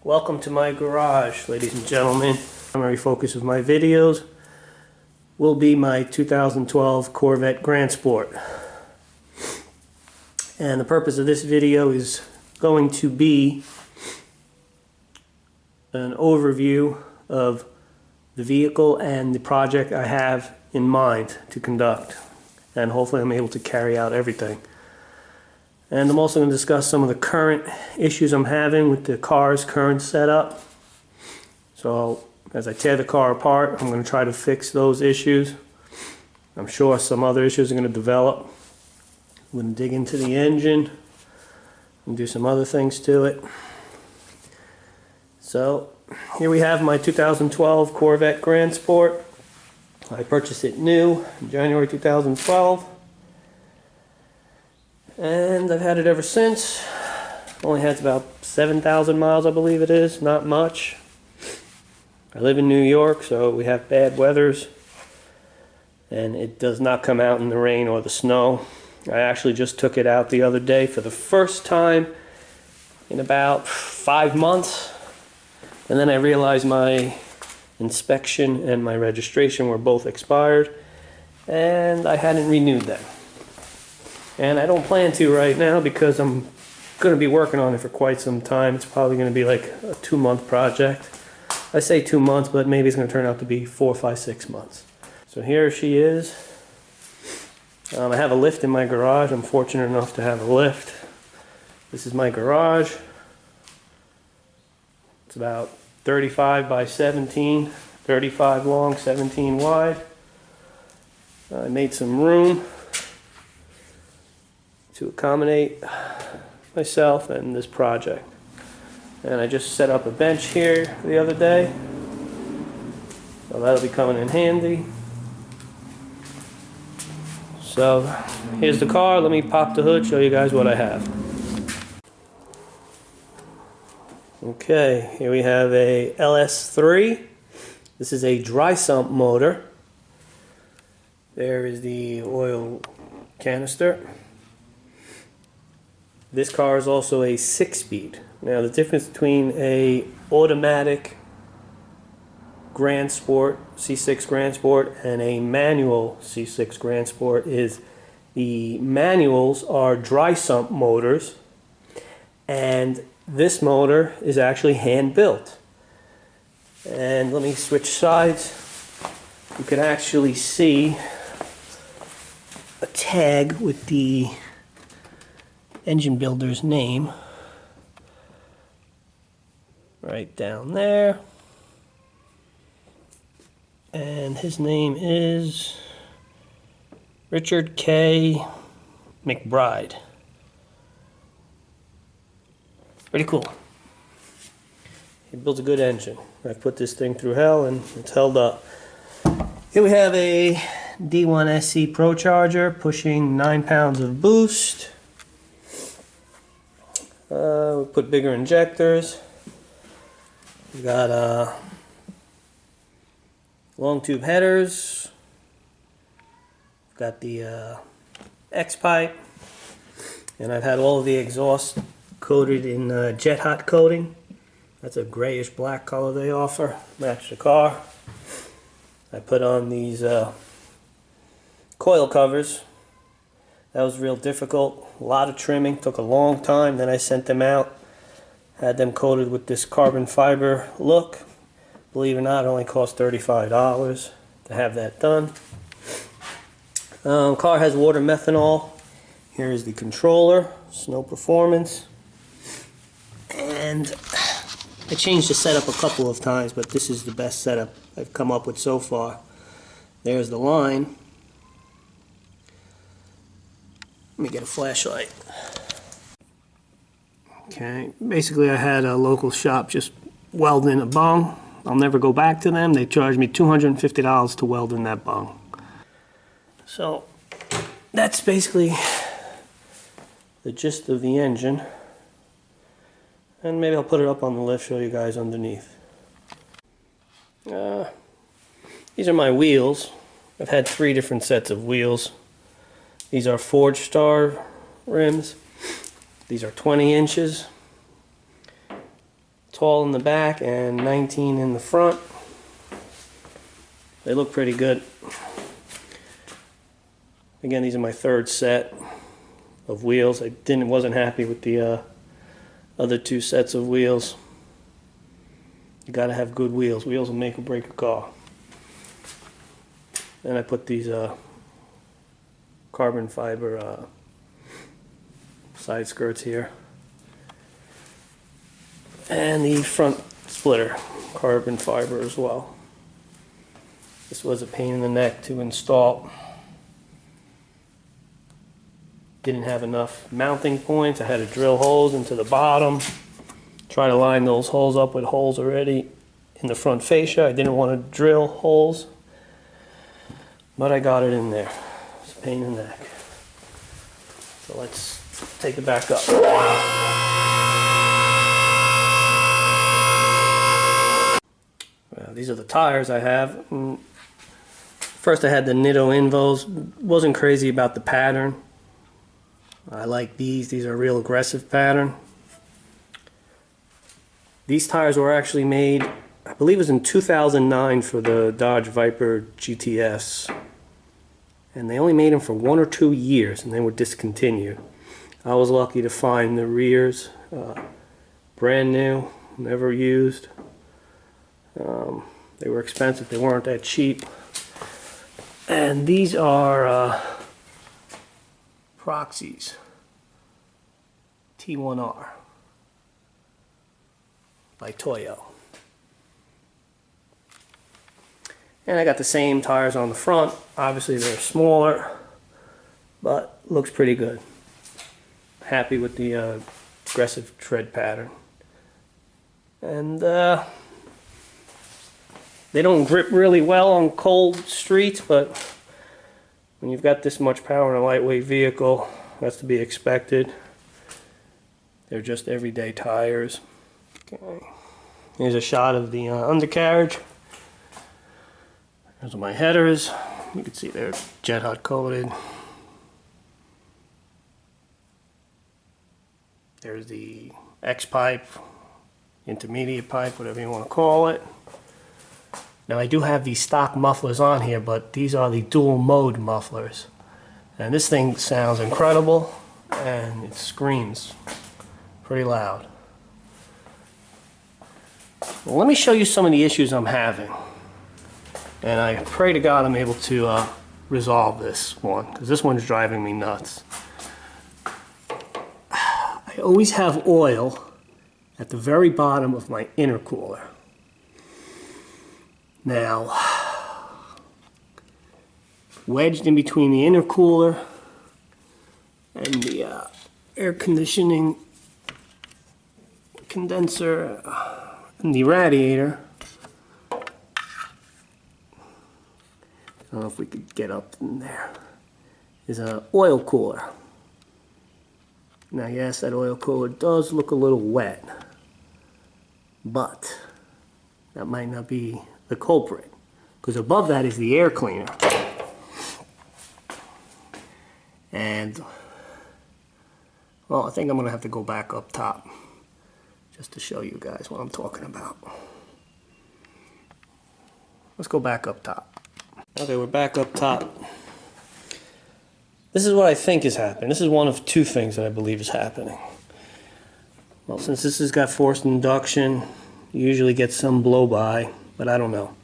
Welcome to my garage, ladies and gentlemen. The primary focus of my videos will be my 2012 Corvette Grand Sport. And the purpose of this video is going to be an overview of the vehicle and the project I have in mind to conduct. And hopefully I'm able to carry out everything. And I'm also going to discuss some of the current issues I'm having with the car's current setup. So as I tear the car apart, I'm going to try to fix those issues. I'm sure some other issues are going to develop. I'm going to dig into the engine and do some other things to it. So here we have my 2012 Corvette Grand Sport. I purchased it new in January 2012. And I've had it ever since. Only has about 7,000 miles, I believe it is. Not much. I live in New York, so we have bad weathers. And it does not come out in the rain or the snow. I actually just took it out the other day for the first time in about 5 months. And then I realized my inspection and my registration were both expired. And I hadn't renewed them. And I don't plan to right now because I'm going to be working on it for quite some time. It's probably going to be like a 2-month project. I say 2 months, but maybe it's going to turn out to be 4, 5, 6 months. So here she is. I have a lift in my garage. I'm fortunate enough to have a lift. This is my garage. It's about 35 by 17, 35 long, 17 wide. I made some room to accommodate myself and this project. And I just set up a bench here the other day. So that'll be coming in handy. So here's the car. Let me pop the hood, show you guys what I have. Okay, here we have a LS3. This is a dry sump motor. There is the oil canister. This car is also a 6-speed. Now the difference between a automatic Grand Sport, C6 Grand Sport, and a manual C6 Grand Sport is the manuals are dry sump motors, and this motor is actually hand built. And let me switch sides. You can actually see a tag with the engine builder's name right down there, and his name is Richard K. McBride. Pretty cool. He builds a good engine. I've put this thing through hell and it's held up. Here we have a D1 SC Procharger pushing 9 pounds of boost. We put bigger injectors. We got long tube headers. We've got the X pipe, and I've had all of the exhaust coated in jet hot coating. That's a grayish black color they offer. Match the car. I put on these coil covers. That was real difficult. A lot of trimming, took a long time. Then I sent them out, had them coated with this carbon fiber look. Believe it or not, it only cost $35 to have that done. Car has water methanol. Here is the controller, Snow Performance. And I changed the setup a couple of times, but this is the best setup I've come up with so far. There's the line. Let me get a flashlight. Okay, basically I had a local shop just weld in a bung. I'll never go back to them. They charged me $250 to weld in that bung. So that's basically the gist of the engine. And maybe I'll put it up on the lift, show you guys underneath. These are my wheels. I've had 3 different sets of wheels. These are Forged Star rims. These are 20 inches. tall in the back and 19 in the front. They look pretty good. Again, these are my third set of wheels. I wasn't happy with the other two sets of wheels. You gotta have good wheels. Wheels will make or break a car. Then I put these carbon fiber side skirts here. And the front splitter, carbon fiber as well. This was a pain in the neck to install. Didn't have enough mounting points. I had to drill holes into the bottom. Try to line those holes up with holes already in the front fascia. I didn't want to drill holes, but I got it in there. It's a pain in the neck. So let's take it back up. Well, these are the tires I have. First I had the Nitto Invos. Wasn't crazy about the pattern. I like these. These are a real aggressive pattern. These tires were actually made, I believe it was in 2009 for the Dodge Viper GTS. And they only made them for 1 or 2 years and they were discontinued. I was lucky to find the rears brand new, never used. They were expensive, they weren't that cheap. And these are Proxies T1R by Toyo. And I got the same tires on the front. Obviously they're smaller, but looks pretty good. Happy with the aggressive tread pattern. And they don't grip really well on cold streets, but when you've got this much power in a lightweight vehicle, that's to be expected. They're just everyday tires. Okay. Here's a shot of the undercarriage. Those are my headers. You can see they're jet hot coated. There's the X pipe, intermediate pipe, whatever you want to call it. Now I do have these stock mufflers on here, but these are the dual mode mufflers. And this thing sounds incredible and it screams pretty loud. Well, let me show you some of the issues I'm having. And I pray to God I'm able to resolve this one, because this one's driving me nuts. I always have oil at the very bottom of my intercooler. Now, wedged in between the intercooler and the air conditioning condenser and the radiator. I don't know if we could get up in there. Is an oil cooler. Now yes, that oil cooler does look a little wet, but that might not be the culprit, because above that is the air cleaner. And well, I think I'm gonna have to go back up top just to show you guys what I'm talking about. Let's go back up top. Okay, we're back up top. This is what I think is happening. This is one of two things that I believe is happening. Well, since this has got forced induction, you usually get some blow by, but I don't know.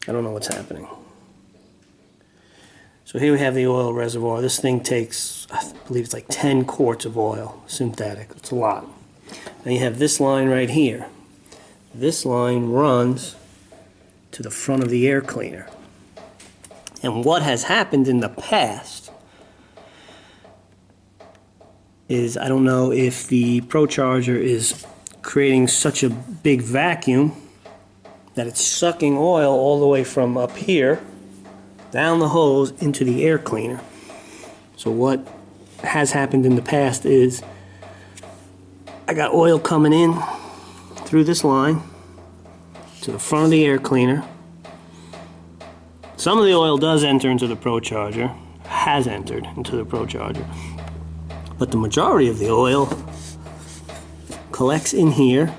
I don't know what's happening. So here we have the oil reservoir. This thing takes, I believe it's like 10 quarts of oil, synthetic. It's a lot. Now you have this line right here. This line runs to the front of the air cleaner. And what has happened in the past is, I don't know if the Procharger is creating such a big vacuum that it's sucking oil all the way from up here down the hose into the air cleaner. So what has happened in the past is I got oil coming in through this line to the front of the air cleaner. Some of the oil does enter into the Procharger, has entered into the Procharger, but the majority of the oil collects in here,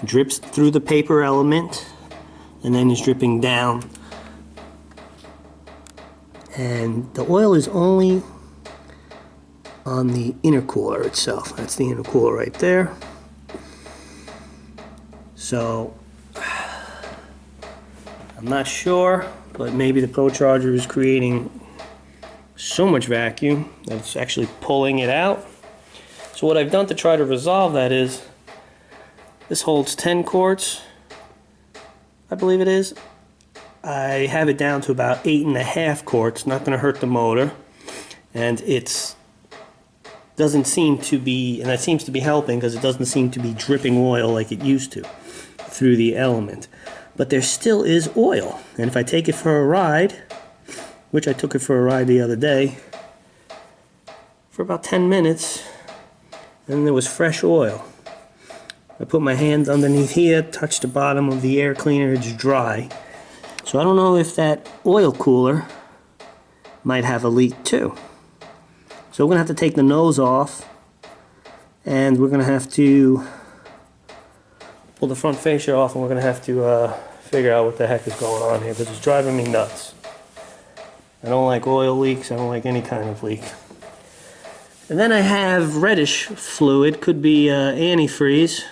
drips through the paper element and then is dripping down. And the oil is only on the intercooler itself. That's the intercooler right there. So I'm not sure, but maybe the Procharger is creating so much vacuum that it's actually pulling it out. So what I've done to try to resolve that is, this holds 10 quarts, I believe it is. I have it down to about 8.5 quarts, not going to hurt the motor, and it's doesn't seem to be, and that seems to be helping because it doesn't seem to be dripping oil like it used to through the element. But there still is oil, and if I take it for a ride, which I took it for a ride the other day for about 10 minutes, and there was fresh oil. I put my hand underneath here, touched the bottom of the air cleaner, it's dry. So I don't know if that oil cooler might have a leak too. So we're going to have to take the nose off, and we're going to have to pull the front fascia off, and we're going to have to figure out what the heck is going on here, because it's driving me nuts. I don't like oil leaks, I don't like any kind of leak. And then I have reddish fluid, could be antifreeze,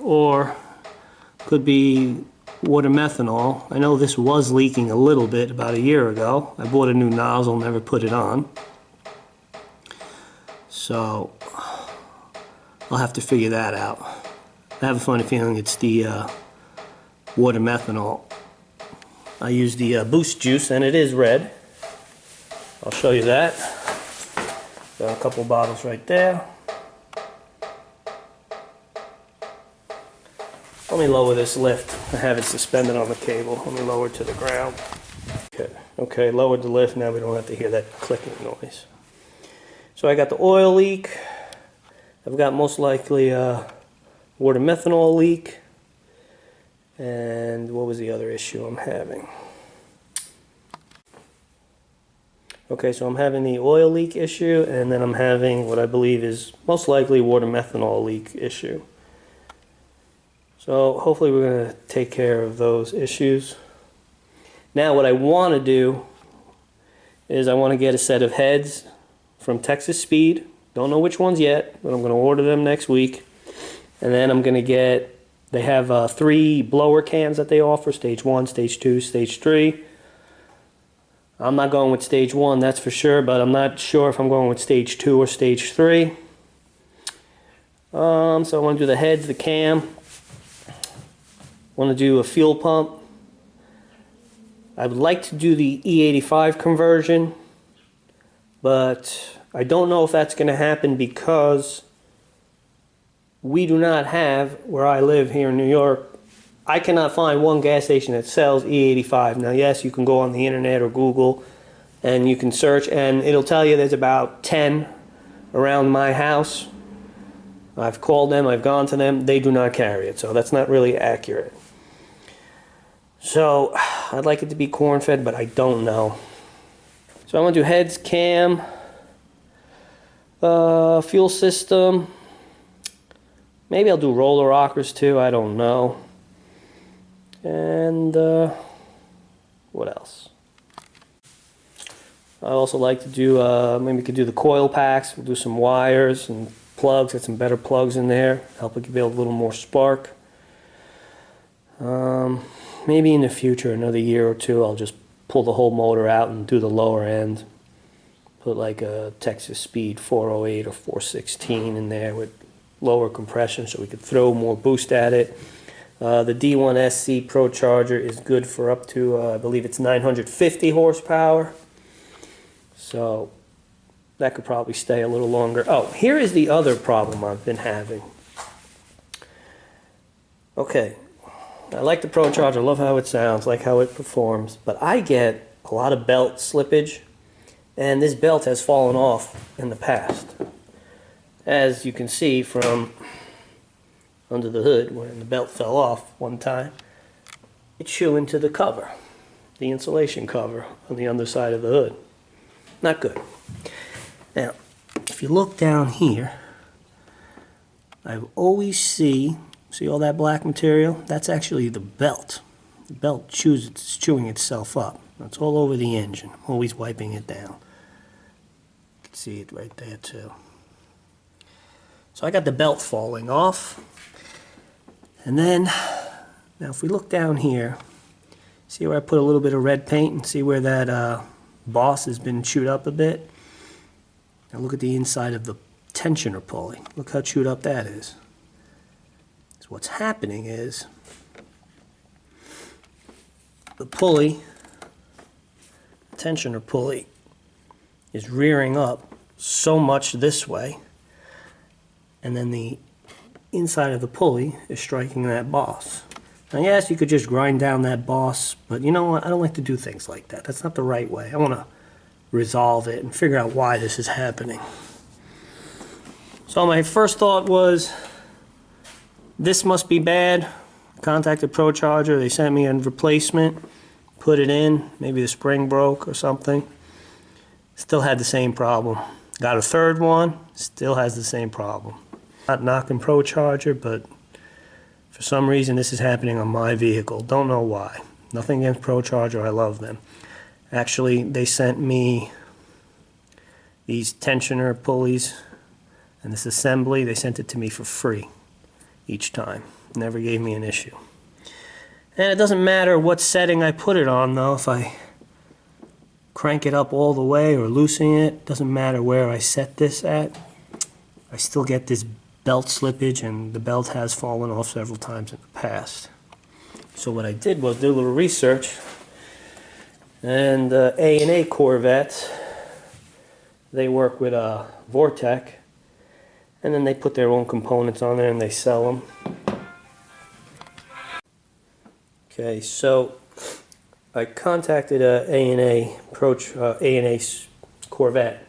or could be water methanol. I know this was leaking a little bit about a year ago. I bought a new nozzle, never put it on. So I'll have to figure that out. I have a funny feeling it's the water methanol. I use the Boost juice, and it is red. I'll show you that. Got a couple bottles right there. Let me lower this lift. I have it suspended on the cable. Let me lower it to the ground. Okay, lowered the lift. Now we don't have to hear that clicking noise. So I got the oil leak. I've got most likely water methanol leak. And what was the other issue I'm having? Okay, so I'm having the oil leak issue, and then I'm having what I believe is most likely water methanol leak issue. So hopefully we're going to take care of those issues. Now what I want to do is I want to get a set of heads from Texas Speed. Don't know which ones yet, but I'm going to order them next week. And then I'm going to get, they have 3 blower cans that they offer, stage 1, stage 2, stage 3. I'm not going with stage 1, that's for sure, but I'm not sure if I'm going with stage 2 or stage 3. So I want to do the heads, the cam. Want to do a fuel pump. I would like to do the E85 conversion, but I don't know if that's going to happen because we do not have, where I live here in New York, I cannot find one gas station that sells E85. Now yes, you can go on the internet or Google and you can search, and it'll tell you there's about 10 around my house. I've called them, I've gone to them, they do not carry it, so that's not really accurate. So I'd like it to be corn fed, but I don't know. So I'm going to do heads, cam, fuel system. Maybe I'll do roller rockers too, I don't know. And what else? I also like to do, maybe we could do the coil packs. We'll do some wires and plugs, get some better plugs in there, help it build a little more spark. Maybe in the future, another year or two, I'll just pull the whole motor out and do the lower end. Put like a Texas Speed 408 or 416 in there with lower compression so we could throw more boost at it. The D1SC Procharger is good for up to, I believe it's 950 horsepower. So that could probably stay a little longer. Oh, here is the other problem I've been having. Okay, I like the Procharger, I love how it sounds, like how it performs, but I get a lot of belt slippage, and this belt has fallen off in the past. As you can see from under the hood, when the belt fell off one time, it chew into the cover, the insulation cover on the underside of the hood. Not good. Now, if you look down here, I always see See all that black material? That's actually the belt. The belt it's chewing itself up. It's all over the engine. Always wiping it down. You can see it right there too. So I got the belt falling off. And then, now if we look down here, see where I put a little bit of red paint and see where that boss has been chewed up a bit? Now look at the inside of the tensioner pulley. Look how chewed up that is. So what's happening is the pulley, the tensioner pulley, is rearing up so much this way, and then the inside of the pulley is striking that boss. Now yes, you could just grind down that boss, but you know what? I don't like to do things like that. That's not the right way. I want to resolve it and figure out why this is happening. So my first thought was, this must be bad. Contacted Procharger, they sent me a replacement, put it in, maybe the spring broke or something. Still had the same problem. Got a third one, still has the same problem. Not knocking Procharger, but for some reason this is happening on my vehicle. Don't know why. Nothing against Procharger, I love them. Actually, they sent me these tensioner pulleys and this assembly. They sent it to me for free each time. Never gave me an issue. And it doesn't matter what setting I put it on though. If I crank it up all the way or loosen it, doesn't matter where I set this at, I still get this belt slippage, and the belt has fallen off several times in the past. So what I did was do a little research, and A&A Corvette, they work with Vortec, and then they put their own components on there and they sell them. Okay, so I contacted A&A Corvette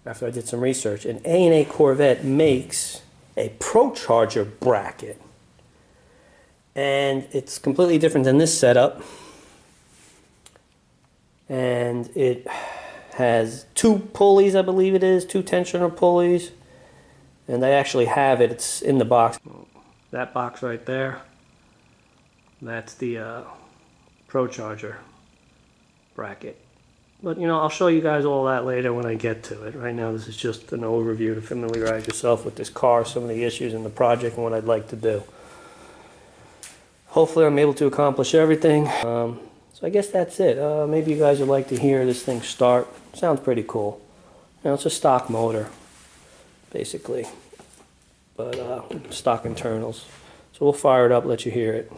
after I did some research, and A&A Corvette makes a Procharger bracket, and it's completely different than this setup, and it has two pulleys, I believe it is, two tensioner pulleys, and they actually have it, it's in the box. That box right there, that's the Procharger bracket. But you know, I'll show you guys all that later when I get to it. Right now this is just an overview to familiarize yourself with this car, some of the issues in the project and what I'd like to do. Hopefully I'm able to accomplish everything. So I guess that's it. Maybe you guys would like to hear this thing start. Sounds pretty cool. You know, it's a stock motor, basically. But stock internals. So we'll fire it up, let you hear it.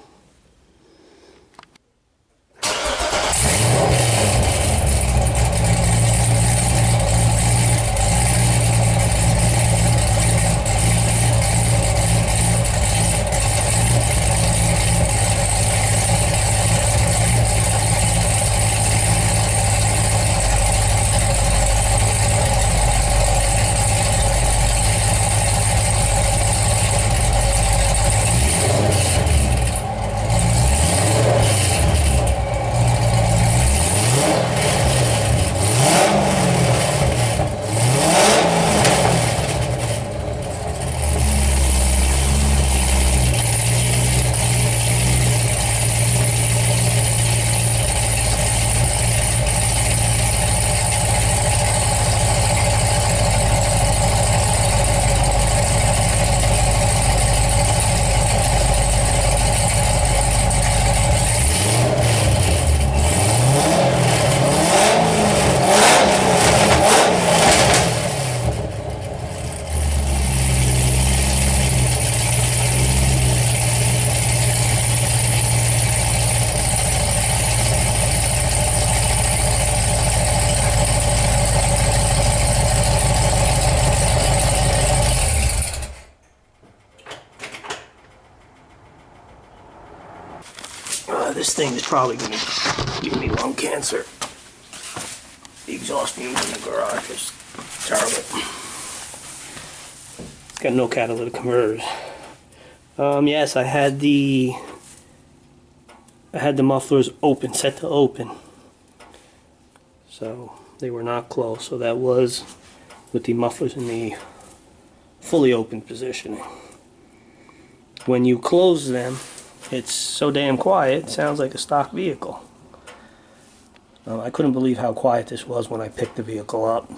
This thing is probably going to give me lung cancer. The exhaust fumes in the garage is terrible. It's got no catalytic converters. Yes, I had the mufflers open, set to open. So they were not closed. So that was with the mufflers in the fully open positioning. when you close them, it's so damn quiet, it sounds like a stock vehicle. I couldn't believe how quiet this was when I picked the vehicle up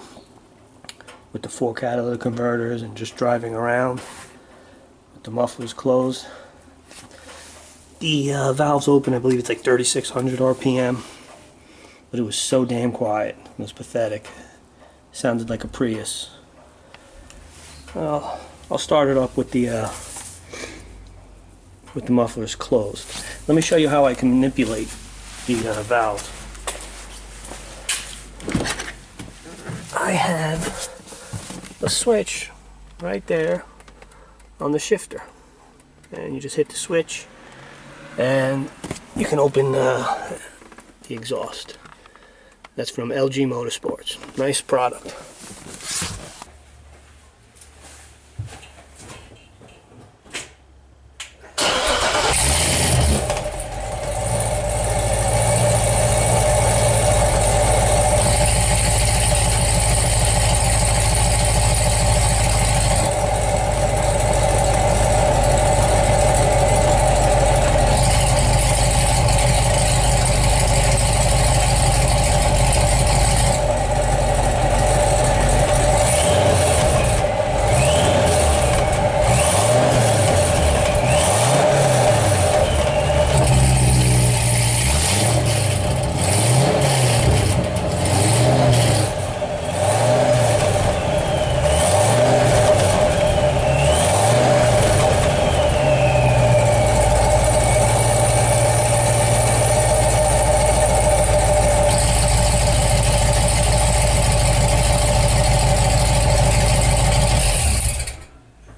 with the 4 catalytic converters and just driving around with the mufflers closed. The valves open, I believe it's like 3600 RPM, but it was so damn quiet. It was pathetic. It sounded like a Prius. Well, I'll start it up with the mufflers closed. Let me show you how I can manipulate the valves. I have a switch right there on the shifter, and you just hit the switch and you can open the exhaust. That's from LG Motorsports. Nice product.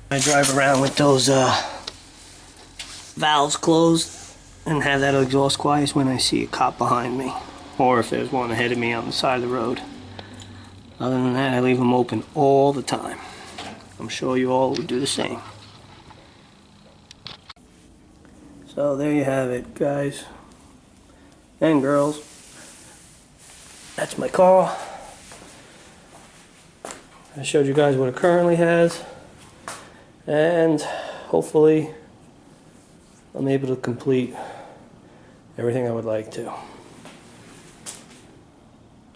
I drive around with those valves closed and have that exhaust quiet when I see a cop behind me, or if there's one ahead of me on the side of the road. Other than that, I leave them open all the time. I'm sure you all would do the same. So there you have it, guys and girls. That's my car. I showed you guys what it currently has, and hopefully I'm able to complete everything I would like to.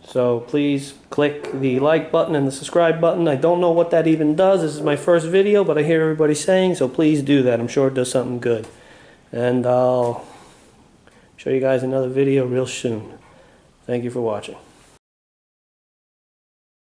So please click the like button and the subscribe button. I don't know what that even does. This is my first video, but I hear everybody saying, so please do that. I'm sure it does something good. And I'll show you guys another video real soon. Thank you for watching.